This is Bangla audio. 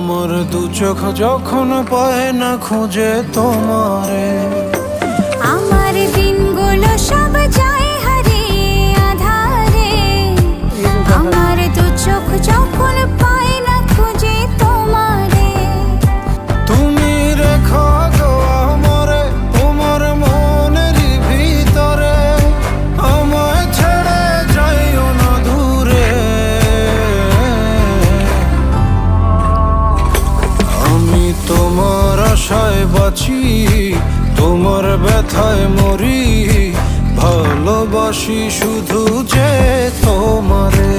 আমার দু চোখ যখন পায় না খুঁজে তোমারে। আমার দিনগুলো সব যায় হারিয়ে আধারে, আমার দু চোখ যখন পায় না খুঁজে তোমারে। তুমি রেখো গো আমারে তোমার মনের ভিতরে, আমায় ছেড়ে যাইও না দূরে। আমি তোমার আশায় বাঁচি, তোমার ব্যথায় মরি, ভালোবাসি শুধু যে তোমারে।